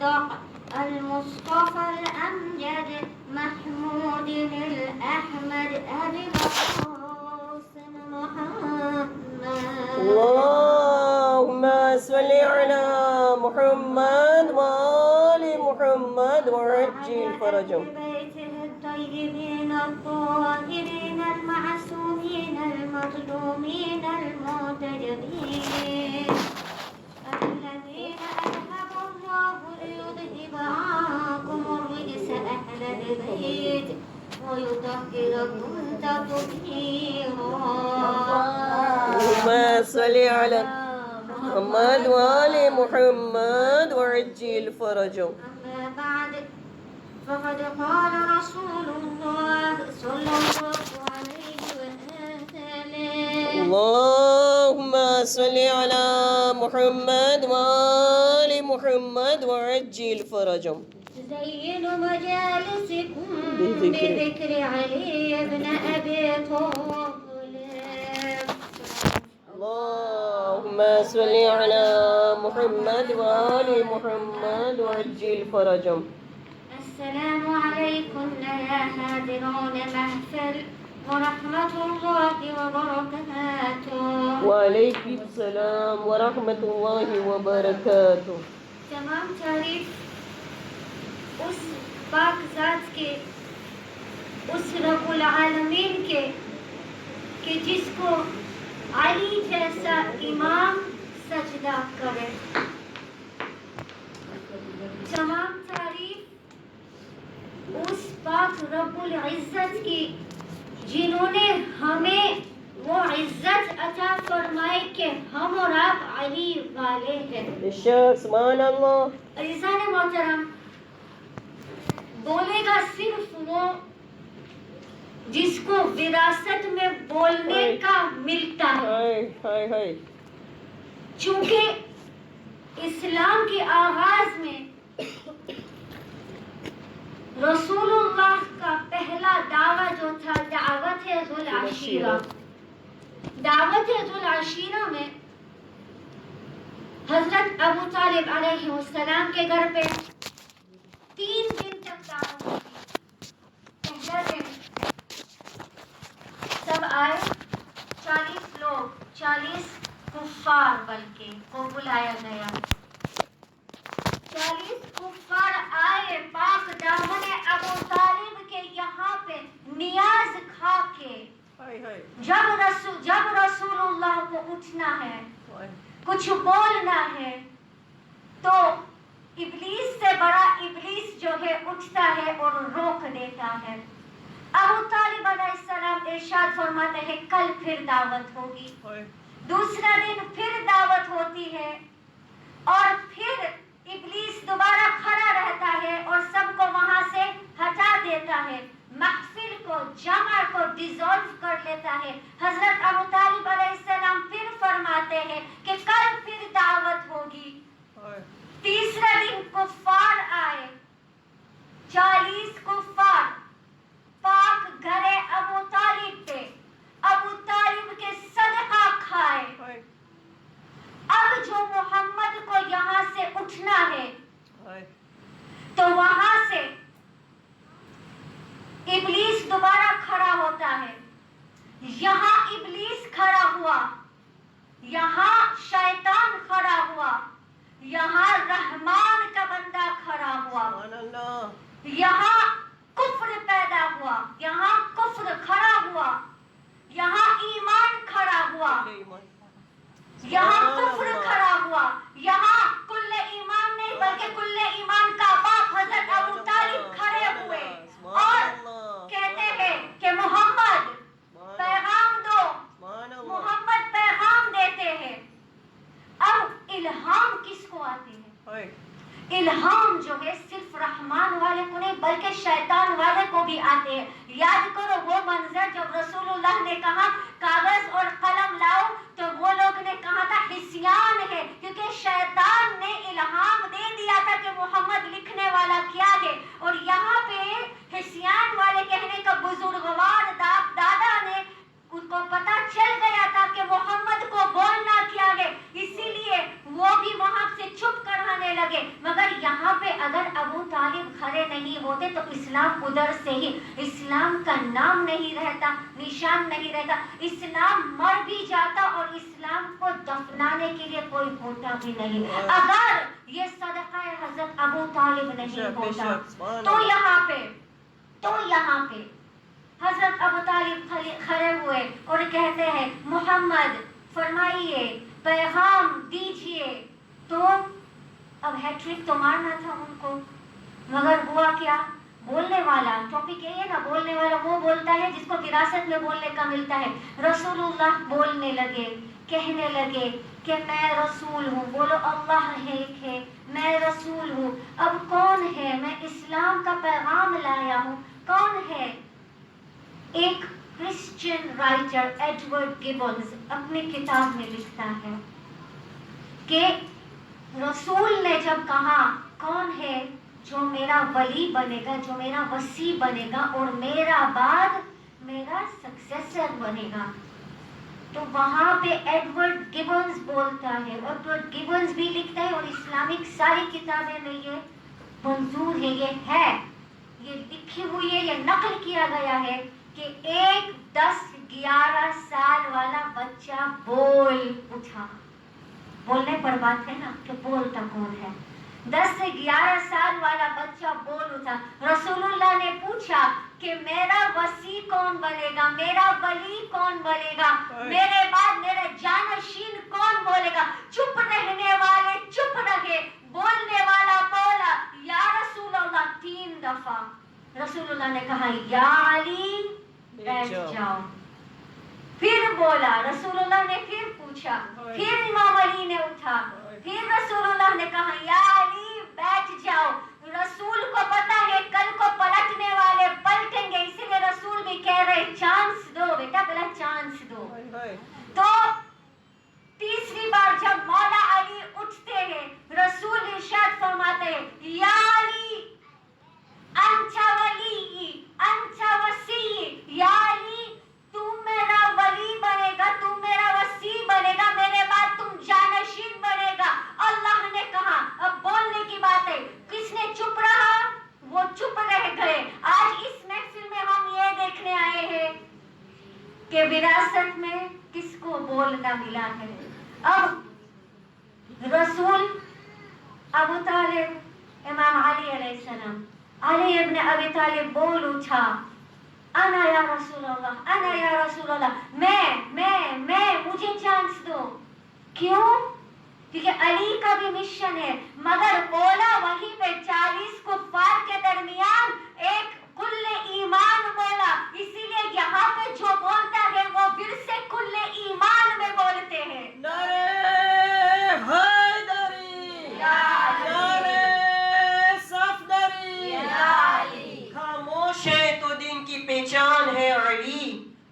المصدق المصطفى الأمجد محمود الأحمد أبي القاسم محمد. اللهم صل على محمد وآل محمد وعجل فرجهم. بيته الطيبين الطاهرين المعصومين المظلومين المعتدين الذين أذهب الله ليذهب عنكم الرجس أهل البيت ويطهركم تطهيرا. اللهم صل على محمد وآل محمد وعجل فرجهم. أما بعد فقد قال رسول الله صلى الله عليه وسلم اللهم صل على محمد وآل محمد وعجل فرجهم. زينوا مجالسكم بذكر علي بن أبي طالب. اللهم صل على محمد وآل محمد وعجل فرجهم. السلام عليكم يا حاضرون محفل ورحمة الله وبركاته. وعلیکم السلام ورحمۃ اللہ وبرکاتہ. تمام تعریف اس پاک ذات کے، اس رب العالمین کے کہ جس کو علی جیسا امام سجدہ کرے. تمام تعریف اس پاک رب العزت کی جنہوں نے ہمیں وہ عزت عطا فرمائے کہ ہم اور آپ علی والے ہیں. سبحان اللہ. عزیزان محترم، بولے گا صرف وہ جس کو وراثت میں بولنے کا ملتا ہے. چونکہ اسلام کے آغاز میں رسول اللہ کا پہلا دعویٰ جو تھا دعوت ذو العشیرہ. دعوت ذو العشیرہ میں حضرت ابو طالب علیہ السلام کے گھر پہ 3 دن تک دعوت ہوئی. پہلا دن سب آئے، 40 لوگ، 40 کفار بلکہ کو بلایا گیا. 40 کفار آئے پاک دامن ابو طالب کے یہاں پہ نیاز کھا کے. جب رسول اللہ کو اٹھنا ہے، کچھ بولنا ہے، تو ابلیس سے بڑا ابلیس جو ہے اٹھتا ہے اور روک دیتا ہے. ابو طالب علیہ السلام ارشاد فرماتے ہیں کل پھر دعوت ہوگی. دوسرا دن پھر دعوت ہوتی ہے اور پھر ابلیس دوبارہ کھڑا رہتا ہے اور سب کو وہاں سے ہٹا دیتا ہے، محفل کو، جمع کو ڈیزولو کر لیتا ہے. حضرت ابو طالب علیہ السلام پھر فرماتے ہیں کہ کل پھر دعوت ہوگی. تیسرا دن کفار آئے، 40 کفار پاک گھرے ابو طالب پہ، ابو طالب کے صدقہ کھائے. اب جو محمد کو یہاں سے اٹھنا ہے تو وہاں سے ابلیس دوبارہ کھڑا ہوتا ہے. یہاں ابلیس کھڑا ہوا، یہاں شیطان کھڑا ہوا، یہاں رحمان کا بندہ کھڑا ہوا، یہاں کفر پیدا ہوا، یہاں کفر کھڑا ہوا، یہاں ایمان کھڑا ہوا، یہاں کفر کھڑا ہوا، یہاں کل ایمان نہیں بلکہ کل ایمان کا باپ حضرت ابو طالب کھڑے ہوئے اور کہتے ہیں کہ محمد پیغام دو. محمد پیغام دیتے ہیں. اب الہام کس کو آتے ہیں؟ الہام جو ہے صرف رحمان والے کو نہیں بلکہ شیطان والے کو بھی آتے ہیں. یاد کرو وہ منظر جب رسول اللہ نے کہا کاغذ اور قلم لاؤ تو وہ لوگ نے کہا تھا حسیان ہے، کیونکہ شیطان نے الہام دے دیا تھا کہ محمد لکھنے والا کیا ہے. اور یہاں پہ حسیان والے کہنے کا بزرگوار دادا نے ان کو پتا چل گیا تھا کہ محمد کو بولنا کیا ہے، اسی لیے وہ بھی وہاں سے چھپ کرانے لگے. مگر یہاں پہ اگر ابو طالب کھڑے نہیں ہوتے تو اسلام ادھر سے ہی، اسلام کا نام نہیں رہتا، نشان نہیں رہتا، اسلام مر بھی جاتا اور اسلام کو دفنانے کے لیے کوئی ہوتا بھی نہیں۔ اگر یہ صدقہ حضرت ابو طالب نہیں ہوتا تو یہاں پہ حضرت ابو طالب کھڑے ہوئے اور کہتے ہیں محمد فرمائیے، پیغام دیجئے، تو اب ہیٹرک تو مارنا تھا ان کو، مگر ہوا کیا؟ بولنے والا، ٹاپک یہ ہے نا، بولنے والا وہ بولتا ہے جس کو وراثت میں بولنے کا ملتا ہے۔ رسول اللہ بولنے لگے، کہنے لگے کہ میں رسول ہوں، بولو اللہ ایک ہے، میں رسول ہوں۔ اب کون ہے؟ میں اسلام کا پیغام لایا ہوں، کون ہے؟ ایک کرسچین رائٹر ایڈورڈ گبنز اپنی کتاب میں لکھتا ہے کہ رسول نے جب کہا کون ہے جو میرا ولی بنے گا، جو میرا وصی بنے گا اور میرا بعد میرا سکسیسر بنے گا، تو وہاں پہ ایڈورڈ گبنز بولتا ہے، ایڈورڈ گبنز بھی لکھتا ہے اور اسلامک ساری کتابیں میں یہ منظور ہے، یہ لکھی ہوئی ہے، یہ نقل کیا گیا ہے کہ ایک 10-11 سال والا بچہ بول اٹھا۔ بولنے پر بات ہے نا کہ بولتا کون ہے؟ 10 سے 11 سال والا بچہ بول اٹھا۔ رسول اللہ نے پوچھا کہ میرا وصی کون بنے گا، میرا ولی کون بنے گا، میرے بعد میرا جانشین کون بولے گا؟ چپ رہنے والے چپ رہے، بولنے والا بولا یا رسول اللہ 3 دفعہ۔ رسول اللہ نے کہا یا علی بیٹھ جاؤ۔ پھر بولا، رسول اللہ نے پھر پوچھا، پھر امام علی نے اٹھا، پھر رسول اللہ نے کہا یا علی بیٹھ جاؤ۔ رسول کو پتا ہے کل کو پلٹنے والے پلٹیں گے، اسی لیے رسول بھی کہہ رہے چانس دو بیٹا، پہلا چانس دو۔ تو تیسری بار جب مولا علی اٹھتے ہیں، رسول ارشاد فرماتے ہیں یا علی انت ولی انت وصی، یا علی تم میرا ولی بنے گا، تم میرا وصی بنے گا، میرے بعد تم جانشین بنے گا۔ اللہ نے کہا اب بولنے کی بات ہے، کس نے چپ رہا؟ وہ چپ رہ گئے۔ آج اس محفل میں ہم یہ دیکھنے آئے ہیں کہ وراثت میں کس کو بولنا ملا ہے۔ اب رسول ابو طالب امام علی علیہ السلام، علی ابن ابی طالب بول اٹھا انا یا رسول اللہ، انا یا رسول اللہ، میں مجھے چانس دو۔ کیوں؟ کیونکہ علی کا بھی مشن ہے، مگر بولا وہیں پہ 40 کفار کے درمیان ایک کل ایمان بولا، اسی لیے یہاں پہ جو بولتا ہے وہ پھر سے کل ایمان میں بولتے ہیں۔ نعرہ حیدری، نعرہ صفدری، خاموش ہے تو دین کی پہچان ہے علی،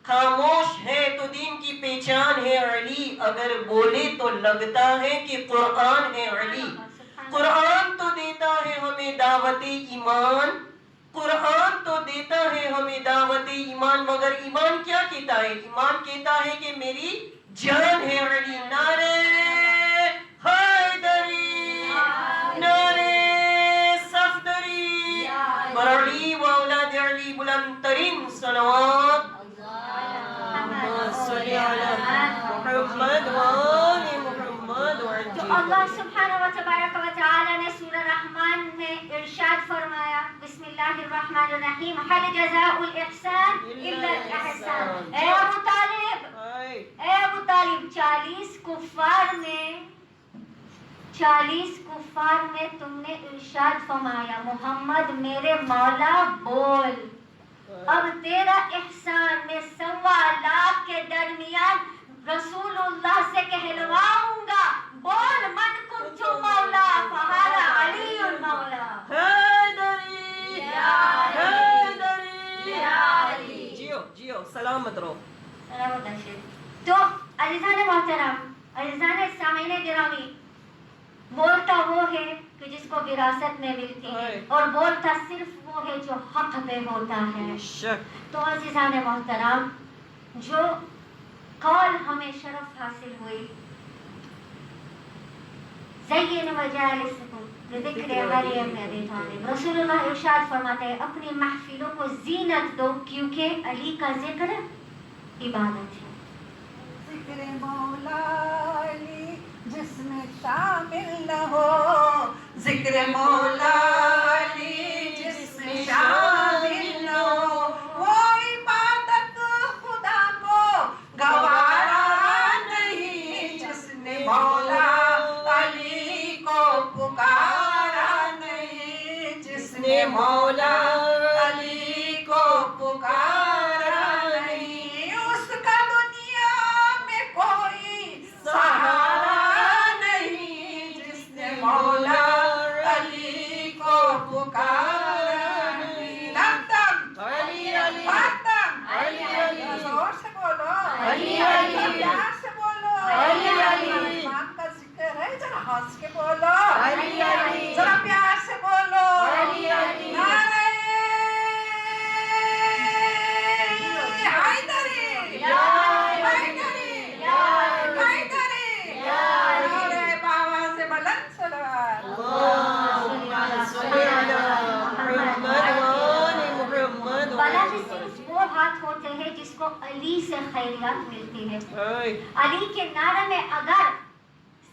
خاموش ہے تو دین کی پہچان ہے علی، اگر بولے تو لگتا ہے کہ قرآن ہے علی۔ قرآن تو دیتا ہے ہمیں دعوت ایمان، قرآن تو دیتا ہے ہمیں دعوت ایمان، مگر ایمان کیا کہتا ہے؟ ایمان کہتا ہے کہ میری جان ہے علی۔ نعرہ حیدری، نعرہ صفدری، بر علی و اولاد علی بلند ترین صلوات صلی علی محمد و آل محمد وعجل۔ تو اللہ سبحانہ و تبارک و تعالی نے سورہ رحمان میں ارشاد فرمایا، بسم اللہ الرحمن الرحیم، هل جزاء الاحسان الا الاحسان۔ اے ابو طالب، اے ابو طالب، 40 کفار میں تم نے ارشاد فرمایا محمد میرے مولا بول، اب تیرا احسان میں 1.25 لاکھ کے درمیان رسول اللہ سے کہلواؤں گا، بول من کنت مولا فہذا علی المولا۔ حیدری، حیدری، جیو سلامت رہو۔ تو عزیزان محترم، عزیزان سامعین گرامی، بولتا وہ ہے کہ جس کو وراثت میں ملتی ہے، اور بولتا صرف وہ ہے جو حق پہ ہوتا ہے۔ تو عزیزان محترم، جو قول ہمیں شرف حاصل ہوئی، زین مجالسکم بذکر علی ابن ابی طالب. رسول اللہ ارشاد فرماتے ہیں اپنی محفلوں کو زینت دو کیونکہ علی کا ذکر عبادت ہے. ذکر مولا علی جس میں شامل نہ ہو, ذکر مولا علی جس میں شامل نہ ہو, وہ عبادت خدا کو گوارا نہیں. جس نے مولا علی کو پکارا نہیں, جس نے مولا علی کو پکارا نہیں, اس کا دنیا میں کوئی سہارا نہیں. جس نے مولا علی کو پکارا نہیں. لمتم علی علی فاتم علی علی زور سے بولو, علی علی پیار سے بولو, علی علی امام کا ذکر ہے, ذرا ہنس کے بولو, علی علی ذرا پیار سے بولو. علی علی نعرہ حیدری, حیدری, حیدری, نعرہ بابا سے بلند صلوات. اللهم صل على محمد وآل محمد. بلند صرف وہ ہاتھ ہوتے ہیں جس کو علی سے خیریات ملتی ہے. علی کے نعرے میں اگر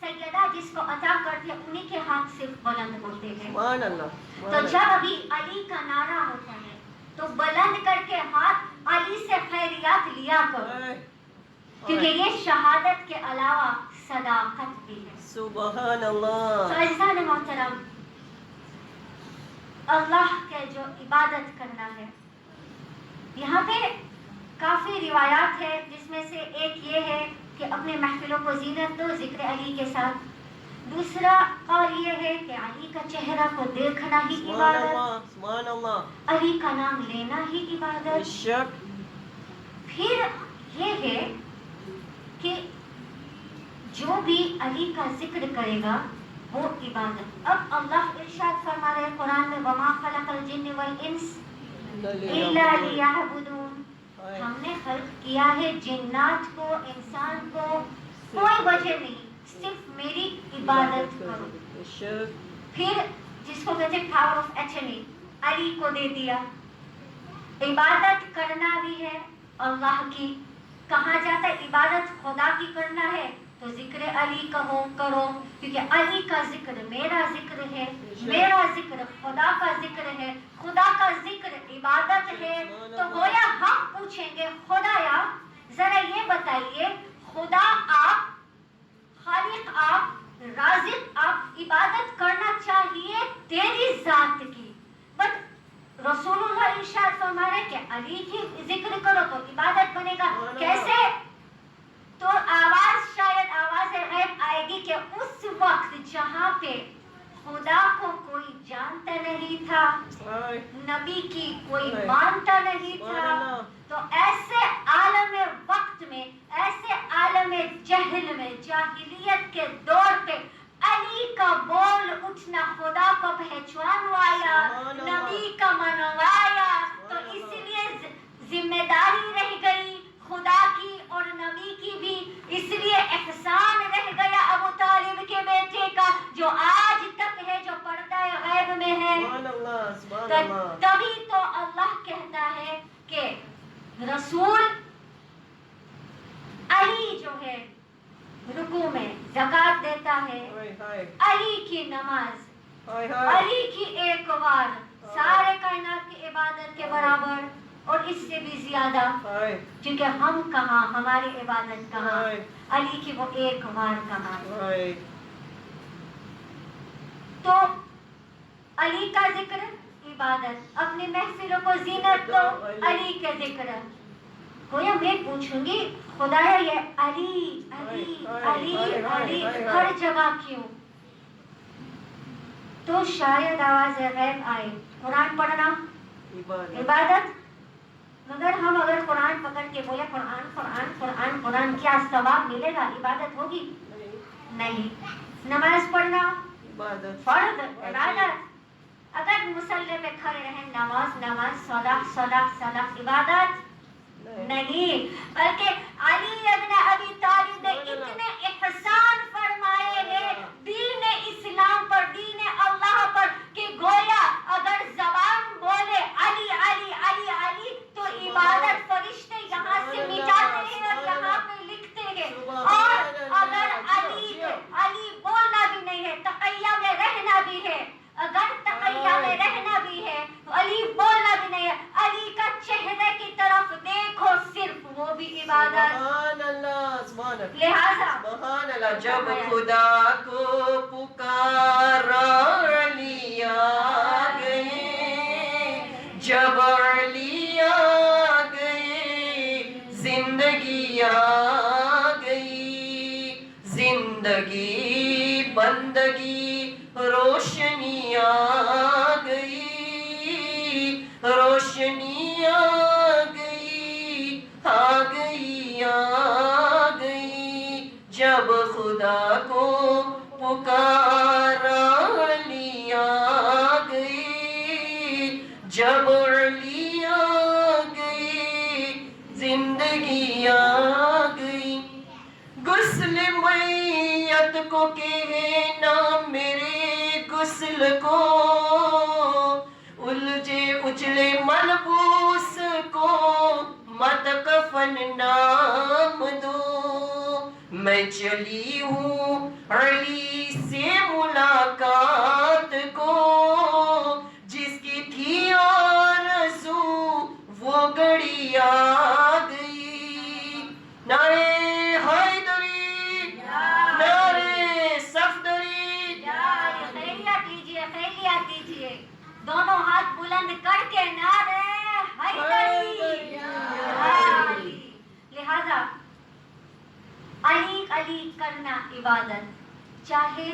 سیدہ جس کو عطا کرتے ہیں انہی کے ہاتھ صرف بلند ہوتے ہیں. سبحان اللہ. تو جب ابھی علی کا نعرہ ہوتا ہے تو بلند کر کے ہاتھ علی سے خیریات لیا کرو, کیونکہ یہ شہادت کے علاوہ صداقت بھی ہے. سبحان تو اللہ. عزیزان محترم, اللہ کے جو عبادت کرنا ہے, یہاں پہ کافی روایات ہے جس میں سے ایک یہ ہے کہ اپنے محفلوں کو زینت دو ذکر علی کے ساتھ. دوسرا قول یہ ہے کہ علی کا چہرہ کو دیکھنا ہی سبحان عبادت, اللہ. سبحان اللہ. علی کا نام لینا ہی عبادت. الشک. پھر یہ ہے کہ جو بھی علی کا ذکر کرے گا وہ عبادت. اب اللہ ارشاد فرما رہے ہیں قرآن میں وما خلق الجن والانس الا لیعبدون. ہم نے خلق کیا ہے جنات کو انسان کو کوئی وجہ نہیں, صرف میری عبادت کرو. الشک. پھر جس کو کہتے ہیں پاور آف ایٹرنی علی کو دے دیا. عبادت کرنا بھی ہے اللہ کی. کہا جاتا ہے عبادت خدا کی کرنا ہے تو ذکر علی کہو کرو, کیونکہ علی کا ذکر میرا ذکر ہے, میرا ذکر خدا کا ذکر ہے, خدا کا ذکر عبادت ہے. تو گویا ہم پوچھیں گے خدایا ذرا یہ بتائیے, خدا آپ, خالق آپ, رازق آپ, عبادت کرنا چاہیے تیری ذات کی, بٹ رسول اللہ ارشاد فرما رہے کہ علی کی ذکر کرو تو عبادت بنے گا. کیسے؟ تو آواز شاید آواز غیب آئے گی کہ اس وقت جہاں پہ خدا کو کوئی جانتا نہیں تھا, نبی کی کوئی مانتا نہیں تھا, تو ایسے عالم وقت میں, ایسے عالم جہل میں, جاہلیت کے دور پہ علی کا بول اٹھنا خدا کو پہچانوایا, نبی کا منوایا. تو اس لیے ذمہ داری رہ گئی خدا کی اور نبی کی بھی, اس لیے احسان رہ گیا ابو طالب کے بیٹے کا جو آج تک ہے, جو پردہ غیب میں ہے. تبھی تو اللہ کہتا ہے کہ رسول علی جو ہے رکوع میں زکات دیتا ہے, علی کی نماز, علی کی ایک وار سارے کائنات کی عبادت کے برابر اور اس سے بھی زیادہ, کیونکہ ہم کہاں, ہماری عبادت کہاں, علی کی وہ ایک وار کہاں. تو علی کا ذکر عبادت, اپنے محفلوں کو زینت دو علی کے ذکر. گویا میں پوچھوں گی خدایا یہ علی علی علی علی ہر جگہ کیوں؟ تو شاید آواز غیب آئے قرآن پڑھنا عبادت, مگر ہم اگر قرآن پکڑ کے بولے قرآن قرآن قرآن قرآن, کیا ثواب ملے گا؟ عبادت ہوگی نہیں. نماز پڑھنا فرض عبادت, اگر مصلی پہ کھڑے رہیں نماز نماز, صلاۃ صلاۃ صلاۃ, عبادت نہیں. بلکہ علی ابن ابی طالب نے اتنے احسان فرمائے ہیں دین جب خدا کو پکارا علی آ گئے، جب علی آ گئے زندگی آ گئی، زندگی بندگی روشنی آ گئی، روشنی آ گئی، آ گئی آ گئی، جب خدا کو پکارا علی آ گئی، جب علی آ گئی زندگی آ گئی، غسل میت کو کہنا میرے غسل کو، الجھے اجلے ملبوس کو مت کفن نام دو، میں چلی ہوں علی سے ملاقات کو، جس کی تھی آرزو وہ گھڑی آ گئی، نعرے حیدری، نعرے صفدری، خیریت لیجیے، خیریت لیجیے، دونوں ہاتھ بلند کر کے نعرے حیدری، علی۔ لہذا علی علی کرنا عبادت، چاہے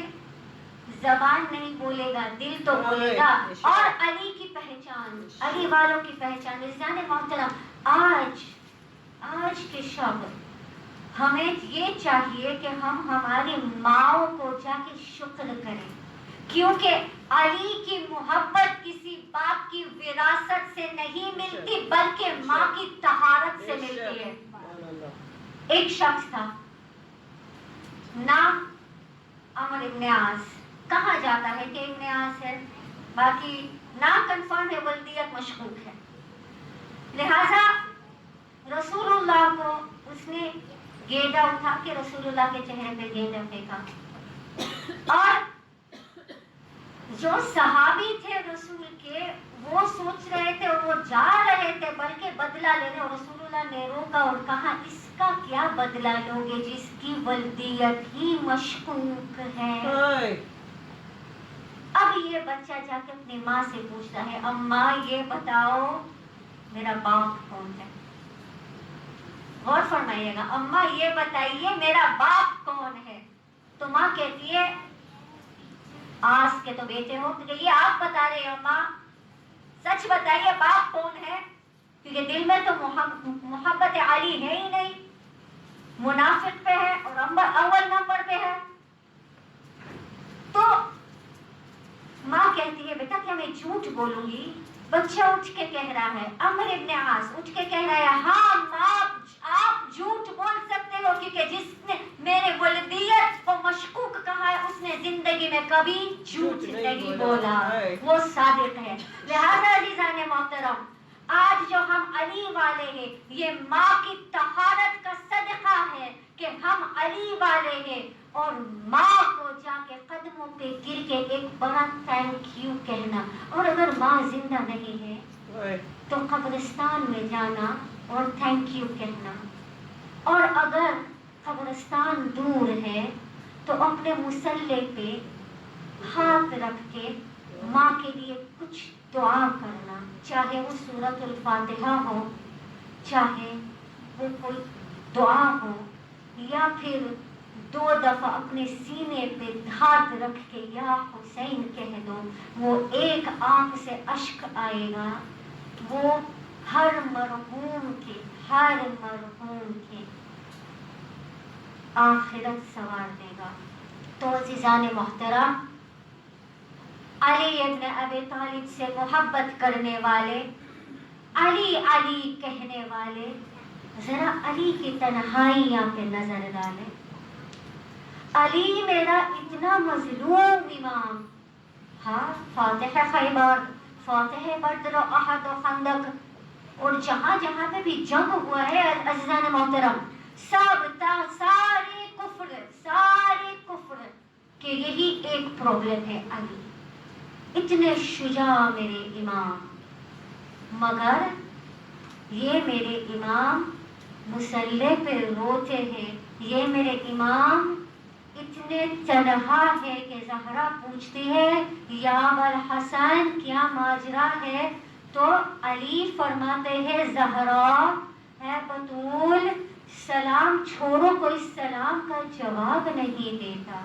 زبان نہیں بولے گا دل تو بولے گا، اور علی کی پہچان، علی والوں کی پہچان۔ عزیزان محترم، آج کے شب ہمیں یہ چاہیے کہ ہم ہماری ماؤں کو جا کے شکر کریں، کیونکہ علی کی محبت کسی باپ کی وراثت سے نہیں ملتی بلکہ ماں کی طہارت سے ملتی ہے۔ ایک شخص تھا، نام عمرو بن عاص، کہا جاتا ہے کہ ابن عاص ہے، باقی نام کنفرم ہے، ولدیت مشکوک ہے۔ لہذا رسول اللہ کو اس نے گینڈا اٹھا کے رسول اللہ کے چہرے پہ گینڈا پھینکا، اور جو صحابی تھے رسول کے وہ سوچ رہے تھے اور وہ جا رہے تھے بلکہ بدلہ لینے، اور رسول اللہ نے روکا اور کہا اس کا کیا بدلہ لوگے جس کی ولدیت ہی مشکوک ہے۔ اب یہ بچہ جا کے اپنی ماں سے پوچھتا ہے، اماں یہ بتاؤ میرا باپ کون ہے؟ غور فرمائیے گا، اماں یہ بتائیے میرا باپ کون ہے؟ تو ماں کہتی ہے آس کے تو بیٹے ہو، تو یہ آپ بتا رہے ہو ماں، سچ بتائیے باپ کون ہے؟ کیونکہ دل میں تو محبت علی ہے ہی نہیں، منافق پہ ہے اور اول نمبر پہ ہے۔ تو ماں کہتی ہے بیٹا کیا میں جھوٹ بولوں گی؟ بچہ اٹھ کے کہہ رہا ہے، عمرو ابن عاص اٹھ کے کہہ رہا ہے ہاں ماں آپ جھوٹ بول سکتے ہو، کیونکہ جس نے میرے ولدیت کو مشکوک کہا ہے اس نے زندگی میں کبھی جھوٹ نہیں بولا، وہ صادق ہے۔ لہذا عزیزان محترم، آج جو ہم علی والے ہیں یہ ماں کی طہارت کا صدقہ ہے کہ ہم علی والے ہیں، اور ماں کو جا کے قدموں پہ گر کے ایک بڑا تھینک یو کہنا، اور اگر ماں زندہ نہیں ہے تو قبرستان میں جانا اور تھینک یو کہنا، اور اگر قبرستان دور ہے تو اپنے مصلے پہ ہاتھ رکھ کے ماں کے لیے کچھ دعا کرنا، چاہے وہ سورۃ الفاتحہ ہو، چاہے وہ کوئی دعا ہو، یا پھر 2 دفعہ اپنے سینے پہ ہاتھ رکھ کے یا حسین کہہ دو، وہ ایک آنکھ سے اشک آئے گا، وہ ہر مرحوم کی آخرت سنوار دے گا۔ تو عزیزان محترم، علی ابن ابی طالب سے محبت کرنے والے، علی علی کہنے والے، ذرا علی کی تنہائیاں پہ نظر ڈالیں۔ علی میرا اتنا مظلوم امام، ہاں فاتح خیبر، فاتح بدر و احد و خندق، اور جہاں جہاں پہ بھی جنگ ہوا ہے عزیزان محترم، سارے کفر کہ یہی ایک پرابلم ہے علی، اتنے شجاع میرے امام، مگر یہ میرے امام مصلی پہ روتے ہیں، یہ میرے امام اتنے تنہا ہے کہ زہرا پوچھتی ہے یا ابوالحسن کیا ماجرا ہے؟ تو علی فرماتے ہیں زہرا ہے بطول سلام چھوڑو، کوئی سلام کا جواب نہیں دیتا۔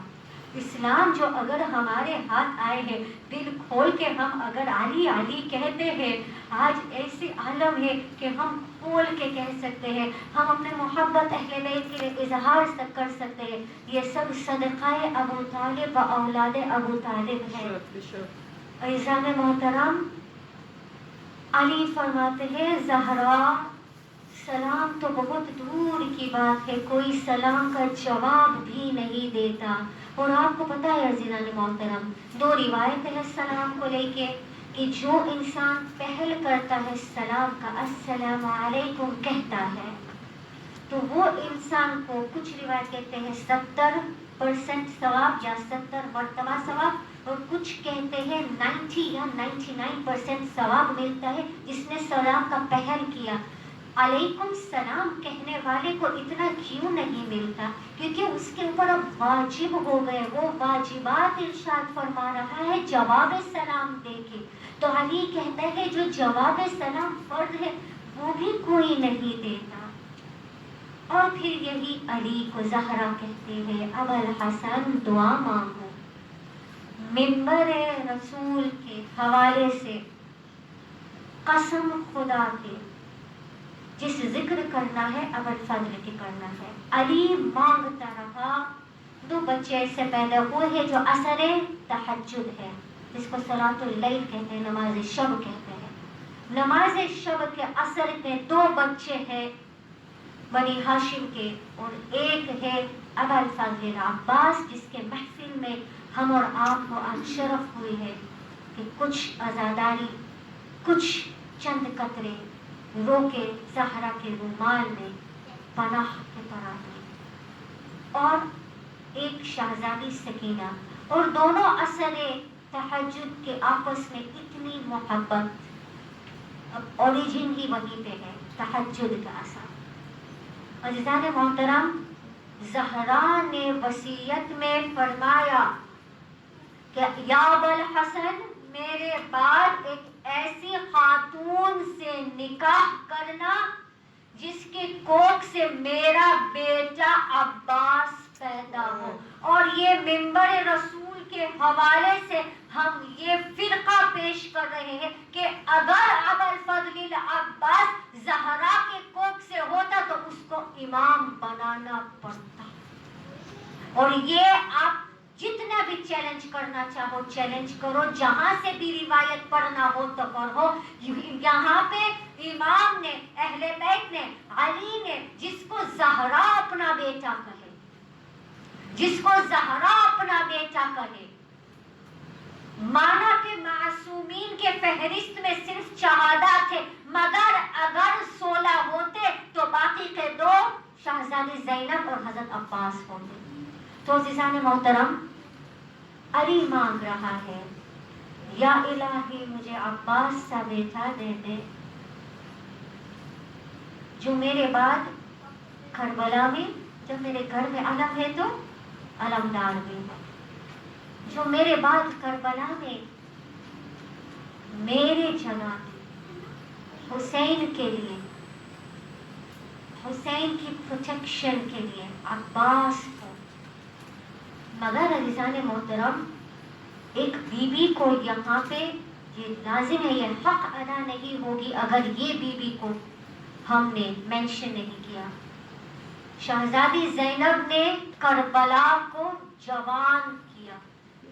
اسلام جو اگر ہمارے ہاتھ آئے ہیں، دل کھول کے ہم اگر علی علی کہتے ہیں، آج ایسے عالم ہے کہ ہم کھول کے کہہ سکتے ہیں، ہم اپنے محبت اہل بیت کے لیے اظہار کر سکتے ہیں، یہ سب صدقہ ابو طالب و اولاد ابو طالب ہے۔ عزیزان محترم، علی فرماتے ہیں زہرا سلام تو بہت دور کی بات ہے، کوئی سلام کا جواب بھی نہیں دیتا۔ اور آپ کو پتہ ہے عزیزان محترم، دو روایتیں ہیں سلام کو لے کے کہ جو انسان پہل کرتا ہے سلام کا، السلام علیکم کہتا ہے، تو وہ انسان کو کچھ روایت کہتے ہیں 70% ثواب یا 70 مرتبہ ثواب، اور کچھ کہتے ہیں 90 یا 99% ثواب ملتا ہے جس نے سلام کا پہل کیا۔ علیکم سلام کہنے والے کو اتنا کیوں نہیں ملتا؟ کیونکہ اس کے اوپر اب واجب ہو گئے، وہ واجبات ارشاد فرما رہا ہے جواب سلام دے کے۔ تو علی کہتا ہے جو جواب سلام فرض ہے وہ بھی کوئی نہیں دیتا۔ اور پھر یہی علی کو زہرا کہتے ہیں ابوالحسن دعا مانگو۔ منبر رسول کے حوالے سے قسم خدا کے جس ذکر کرنا ہے ابوالفضل کی کرنا ہے۔ علی مانگتا رہا، دو بچے ایسے پیدا ہوئے ہیں جو اثر تہجد ہے، جس کو صلاۃ اللیل کہتے ہیں، نماز شب کہتے ہیں۔ نماز شب کے اثر میں دو بچے ہیں بنی ہاشم کے، اور ایک ہے ابوالفضل عباس، جس کے محفل میں ہم اور آپ کو آج شرف ہوئی ہے کہ کچھ عزاداری، کچھ چند قطرے رو کے زہرا کے رومال میں پناہ کے طرح دی، اور ایک شہزادی سکینہ، اور دونوں اثر تہجد کے آپس میں اتنی محبت، اب اوریجن ہی وہیں پہ ہے تہجد کا اثر۔ عزیزان محترم، زہرا نے وصیت میں فرمایا کہ یا ابوالحسن میرے بعد ایک ایسی خاتون سے نکاح کرنا جس کے کوکھ سے میرا بیٹا عباس پیدا ہو۔ اور یہ منبر رسول کے حوالے سے ہم یہ فرقہ پیش کر رہے ہیں کہ اگر ابوالفضل عباس زہرا کے کوکھ سے ہوتا تو اس کو امام بنانا پڑتا۔ اور یہ آپ جتنا بھی چیلنج کرنا چاہو چیلنج کرو، جہاں سے بھی روایت پڑھنا ہو تو پڑھو، یہاں پہ امام نے، اہل بیت نے، علی نے جس کو زہرا اپنا بیٹا کہے، جس کو زہرا اپنا بیٹا کہے، مانا کہ معصومین کے فہرست میں صرف شہادات تھے، مگر اگر 16 ہوتے تو باقی کے 2 شہزادی زینب اور حضرت عباس ہوتے۔ تو عزیزان محترم، علی مانگ رہا ہے یا الہی مجھے عباس سا بیٹا دے دے جو میرے بعد کربلا میں، جب میرے گھر میں علم ہے تو علمدار بھی ہے، جو میرے بعد کربلا میں میرے جگہ حسین کے لیے، حسین کی پروٹیکشن کے لیے عباس کو۔ مگر عزیزان محترم، ایک بیوی کو یہاں پہ یہ لازم ہے، یہ حق ادا نہیں ہوگی اگر یہ بیوی کو ہم نے مینشن نہیں کیا۔ شہزادی زینب نے کربلا کو جوان کیا،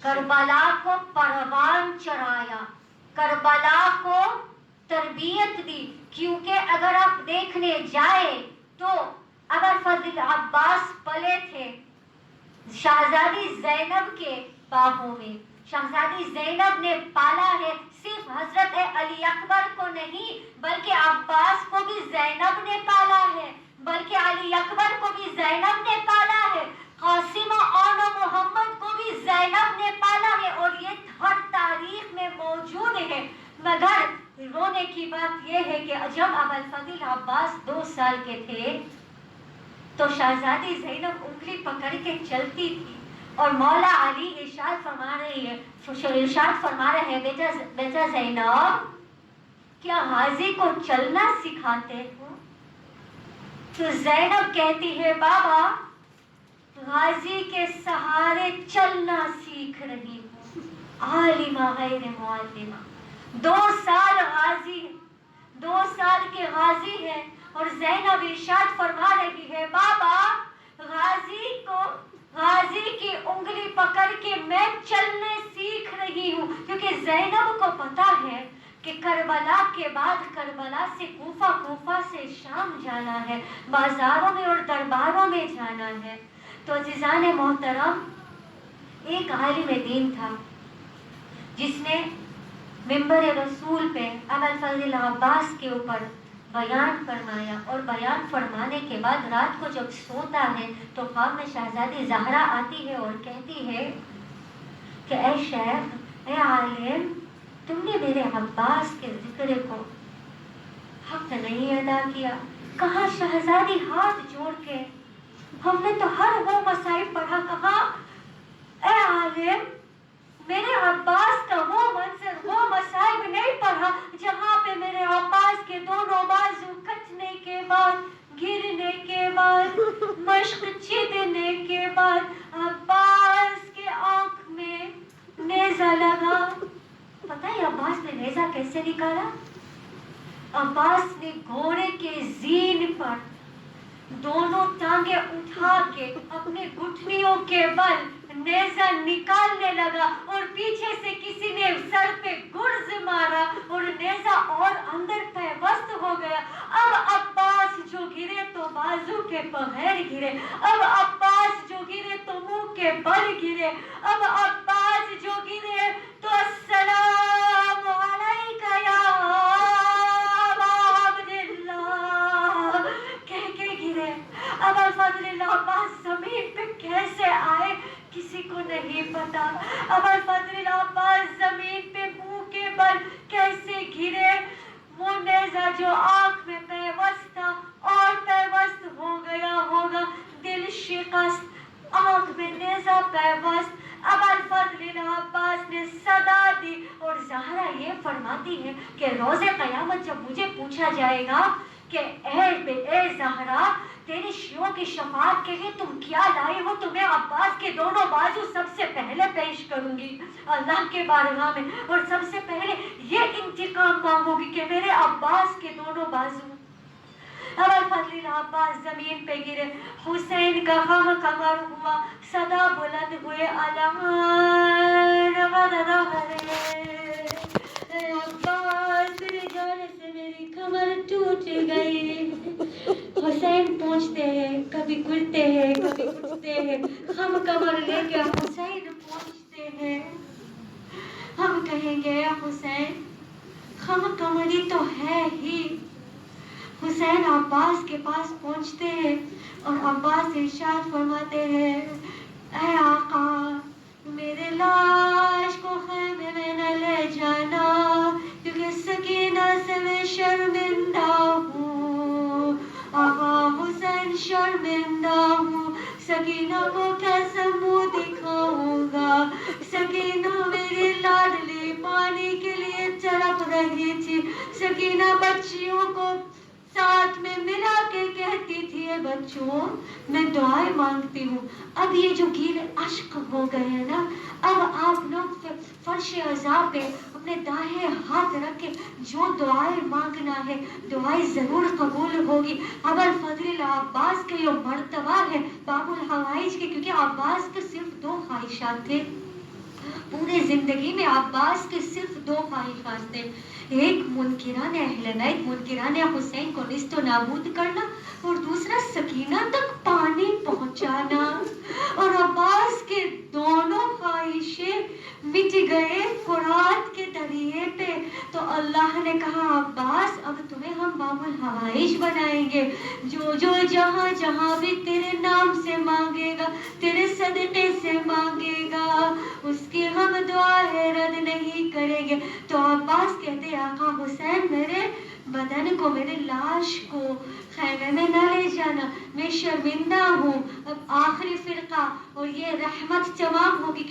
کربلا کو پروان چڑھایا، کربلا کو تربیت دی، کیونکہ اگر آپ دیکھنے جائے تو ابوالفضل عباس پلے تھے شہزادی زینب کے باہوں میں۔ شہزادی زینب نے پالا ہے، صرف حضرت علی اکبر کو نہیں بلکہ عباس کو بھی زینب نے پالا ہے، بلکہ علی اکبر کو بھی زینب نے پالا ہے، قاسم آن محمد کو بھی زینب نے پالا ہے، اور یہ ہر تاریخ میں موجود ہے۔ مگر رونے کی بات یہ ہے کہ جب ابوالفضل عباس 2 سال کے تھے تو شہزادی زینب انگلی پکڑ کے چلتی تھی، اور مولا علی ارشاد فرما رہے ہیں بیٹا زینب کیا غازی کو چلنا سکھاتے ہو؟ تو زینب کہتی ہے بابا غازی کے سہارے چلنا سیکھ رہی ہوں، عالمہ غیر معلمہ۔ 2 سال کے غازی ہے اور زینب ارشاد فرما رہی ہے بابا غازی کی انگلی پکڑ کے میں چلنے سیکھ رہی ہوں، کیونکہ زینب کو پتا ہے کہ کربلا کے بعد کربلا سے کوفہ سے شام جانا ہے، بازاروں میں اور درباروں میں جانا ہے۔ تو عزیزان محترم، ایک عالم دین تھا جس نے منبر رسول پہ ابو الفضل عباس کے اوپر بیان فرمایا، اور بیان فرمانے کے بعد رات کو جب سوتا ہے تو خواب میں شہزادی زہرا آتی ہے اور کہتی ہے کہ اے شیخ، اے عالم، تم نے میرے عباس کے ذکر کو حق نہیں ادا کیا۔ کہا شہزادی ہاتھ جوڑ کے، ہم نے تو ہر وہ مصائب پڑھا، کہا اے عالم میرے عباس کا وہ منظر، وہ مصائب نہیں پڑھا جہاں پہ میرے عباس کے دونوں بازو کٹنے کے بعد، گرنے کے بعد، مشق چیدنے کے بعد عباس کے آنکھ میں نیزہ لگا۔ پتہ ہے عباس نے نیزہ کیسے نکالا؟ عباس نے گھوڑے کے زین پر دونوں ٹانگیں اٹھا کے اپنے گھٹنیوں کے بل نیزہ نکالنے لگا، اور پیچھے سے کسی نے سر پہ گرز مارا اور نیزہ اور اندر پیوست ہو گیا۔ اب عباس جو گرے تو بازو کے بغیر گرے، اب عباس جو گرے تو منہ کے بل گرے، اب عباس جو گرے تو السلام علیکہ یا ابا عبداللہ کہہ کے گرے۔ اب الفضل عباس زمین پہ کیسے آئے کسی کو نہیں پتا۔ اب الفضل عباس زمین پہ منہ کے بل کیسے گرے؟ وہ نیزہ جو آنکھ میں پیوست تھا اور پیوست ہو گیا ہوگا، دل شکست، آنکھ میں نیزہ پیوست۔ اب الفضل عباس نے صدا دی، اور زہرا یہ فرماتی ہے کہ روز قیامت جب مجھے پوچھا جائے گا کہ اے زہرا تیرے شیعوں کی شفاعت کے لیے تم کیا لائی ہو، تو میں عباس کے دونوں بازو سب سے پہلے پیش کروں گی اللہ کے بارگاہ میں، اور سب سے پہلے یہ انتقام مانگوں گی کہ میرے عباس کے دونوں بازو۔ اب الفضل عباس زمین پہ گرے، حسین کا غم کمر ہوا، صدا بلند ہوئے اے عباس تیرے جانے سے میری کمر ٹوٹ گئی۔ حسین پہنچتے ہیں، کبھی گرتے ہیں کبھی اٹھتے ہیں، ہم کمر لے کے حسین پہنچتے ہیں، ہم کہیں گے حسین ہم کمری تو ہے ہی۔ حسین عباس کے پاس پہنچتے ہیں اور عباس ارشاد فرماتے ہیں اے آقا میرے لاش کو خیمے میں نہ لے جانا، کیونکہ سکینہ سے میں شرمندہ ہوں، آقا حسین شرمندہ ہوں، سکینہ کو کیسے منہ دکھاؤں گا؟ سکینہ میری لاڈلی پانی کے لیے تڑپ رہی تھی، سکینہ بچیوں کو ساتھ میں ملا کے کہتی تھی اے بچوں میں دعائیں مانگتی ہوں۔ اب یہ جو گیلے اشک ہو گئے ہیں نا، اب آپ لوگ فرش عذاب پہ اپنے دائیں ہاتھ رکھ کے جو دعائیں مانگنا ہے دعائیں ضرور قبول ہوگی۔ اب الفضل عباس کے جو مرتبہ ہے باب الحوائج کے، کیونکہ عباس کے صرف 2 خواہشات تھے پورے زندگی میں، عباس کے صرف 2 خواہشات تھے، ایک منکران اہل بیت، منکران حسین کو نیست و نابود کرنا، اور دوسرا سکینہ تک پانی پہنچانا، اور عباس کے دونوں خواہشیں مٹ گئے فرات کے دریا پہ۔ تو تو اللہ نے کہا عباس اب تمہیں ہم باب الحوائج بنائیں گے، جو جو جہاں جہاں بھی تیرے نام سے مانگے گا، تیرے صدقے سے مانگے گا، اس کی ہم دعائیں رد نہیں کریں گے۔ تو عباس کہتے آقا حسین میرے بدن کو، میرے لاش کو خیمے میں نہ لے جانا، میں شرمندہ ہوں۔ اب آخری فرقہ اور یہ رحمت تمام ہوگی،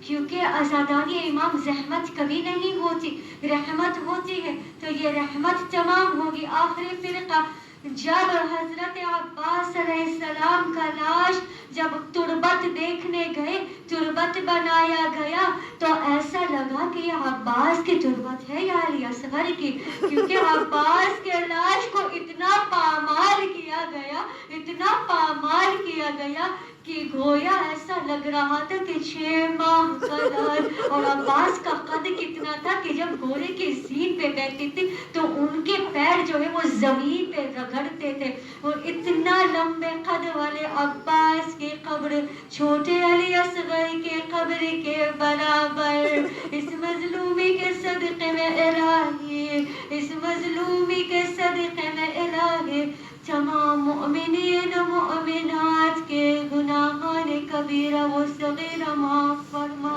کیونکہ آزادانی امام زحمت کبھی نہیں ہوتی، رحمت ہوتی ہے، تو یہ رحمت تمام ہوگی۔ آخری فرقہ جب حضرت عباس علیہ السلام کا لاش جب تربت دیکھنے گئے، تربت بنایا گیا، تو ایسا لگا کہ یہ عباس کی تربت ہے یا علی اصغر کی، کیونکہ عباس کے لاش کو اتنا پامال کیا گیا، اتنا پامال کیا گیا کہ گویا ایسا لگ رہا تھا کہ 6 ماہ کا لاش۔ اور عباس کا قد کتنا تھا کہ جب گھوڑے کی زین پہ بیٹھتی تھی تو ان کے پیر جو ہے وہ زمین پہ رگڑتے تھے، اور اتنا لمبے قد والے عباس کی قبر چھوٹے علی اصغر کے قبر کے برابر۔ اس مظلومی کے صدقے میں الہی، اس مظلومی کے صدقے میں الہی تمام مؤمنین و مؤمنات کے گناہان کبیرہ و صغیرہ معاف فرما۔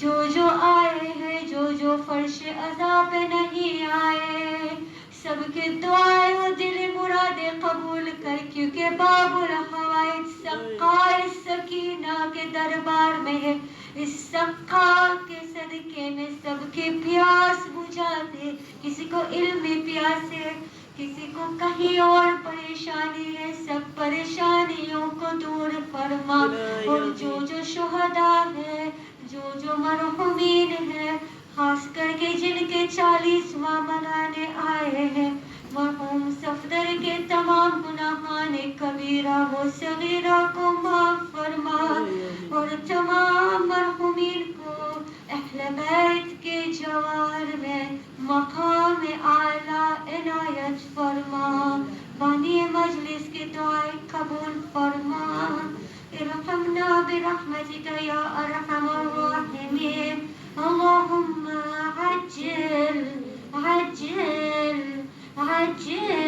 جو آئے ہیں، جو فرش عزا پہ نہیں آئے، سب کے دعائیں و دل مرادیں قبول کر، کیونکہ باب الحوائج سقائے سکینہ کے دربار میں ہے۔ اس سقا کے صدقے میں سب کی پیاس بجھاتے، کسی کو علمی پیاس ہے، کسی کو کہیں اور پریشانی ہے، سب پریشانیوں کو دور فرما۔ اور جو شہداء ہے، جو مرحومین ہیں، خاص کر کے جن کے 40واں منانے آئے ہیں، مرحوم صفدر کے تمام گناہان کبیرہ و صغیرہ کو معاف فرما، اور تمام مرحومین کو اہل بیت کے جوار میں مقام اعلیٰ عنایت فرما۔ بانی مجلس کی دعائیں قبول فرما۔ ارحمنا برحمتک یا ارحم الراحمین۔ اللہم عجل عجل عجل